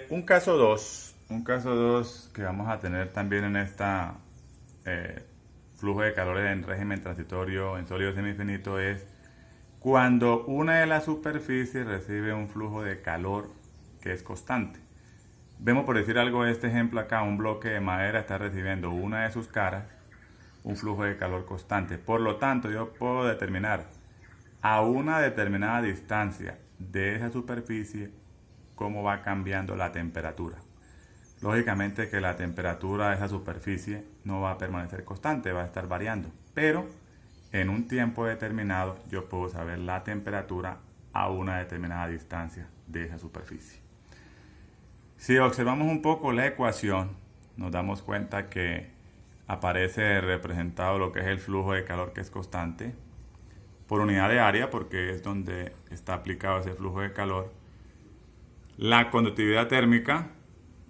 Un caso 2 que vamos a tener también en esta flujo de calor en régimen transitorio en sólido semifinito es cuando una de las superficies recibe un flujo de calor que es constante. Vemos, por decir algo, este ejemplo acá, un bloque de madera está recibiendo una de sus caras un flujo de calor constante. Por lo tanto, yo puedo determinar a una determinada distancia de esa superficie cómo va cambiando la temperatura. Lógicamente que la temperatura de esa superficie no va a permanecer constante, va a estar variando, pero en un tiempo determinado yo puedo saber la temperatura a una determinada distancia de esa superficie. Si observamos un poco la ecuación, nos damos cuenta que aparece representado lo que es el flujo de calor que es constante por unidad de área, porque es donde está aplicado ese flujo de calor. La conductividad térmica,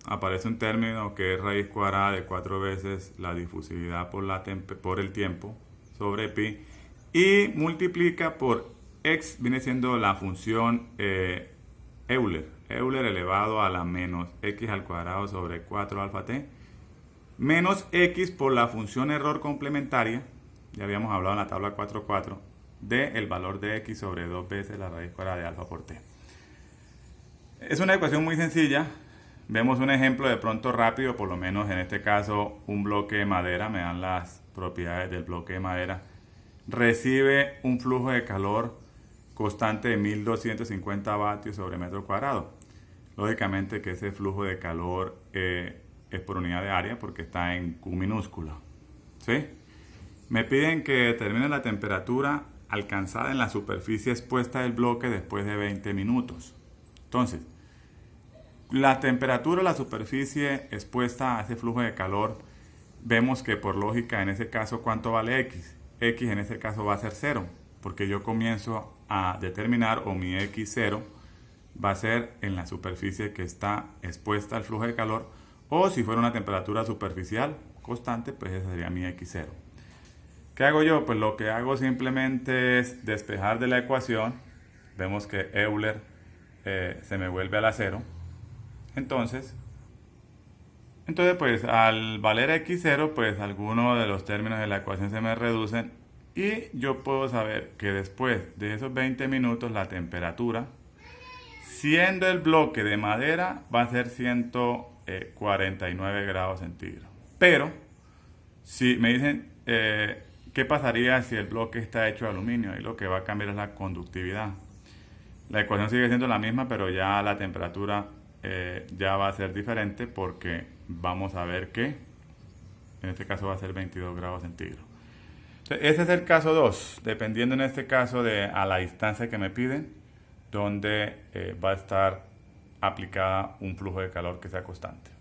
aparece un término que es raíz cuadrada de 4 veces la difusividad por el tiempo sobre pi, y multiplica por x, viene siendo la función Euler elevado a la menos x al cuadrado sobre 4 alfa t, menos x por la función error complementaria, ya habíamos hablado en la tabla 4.4, de el valor de x sobre 2 veces la raíz cuadrada de alfa por t. Es una ecuación muy sencilla. Vemos un ejemplo de pronto rápido, por lo menos en este caso un bloque de madera, me dan las propiedades del bloque de madera, recibe un flujo de calor constante de 1250 vatios sobre metro cuadrado. Lógicamente que ese flujo de calor es por unidad de área porque está en Q minúscula, ¿sí? Me piden que determine la temperatura alcanzada en la superficie expuesta del bloque después de 20 minutos. Entonces, la temperatura de la superficie expuesta a ese flujo de calor, vemos que por lógica en ese caso, ¿cuánto vale x? X en ese caso va a ser 0, porque yo comienzo a determinar, o mi x0 va a ser en la superficie que está expuesta al flujo de calor, o si fuera una temperatura superficial constante, pues ese sería mi x0. ¿Qué hago yo? Pues lo que hago simplemente es despejar de la ecuación. Vemos que Euler se me vuelve a la 0. Entonces pues al valer x0, pues algunos de los términos de la ecuación se me reducen y yo puedo saber que después de esos 20 minutos la temperatura, siendo el bloque de madera, va a ser 149 grados centígrados. Pero si me dicen ¿qué pasaría si el bloque está hecho de aluminio? Ahí lo que va a cambiar es la conductividad. La ecuación sigue siendo la misma, pero ya la temperatura ya va a ser diferente, porque vamos a ver que en este caso va a ser 22 grados centígrados. Entonces, ese es el caso 2, dependiendo en este caso de a la distancia que me piden, donde va a estar aplicada un flujo de calor que sea constante.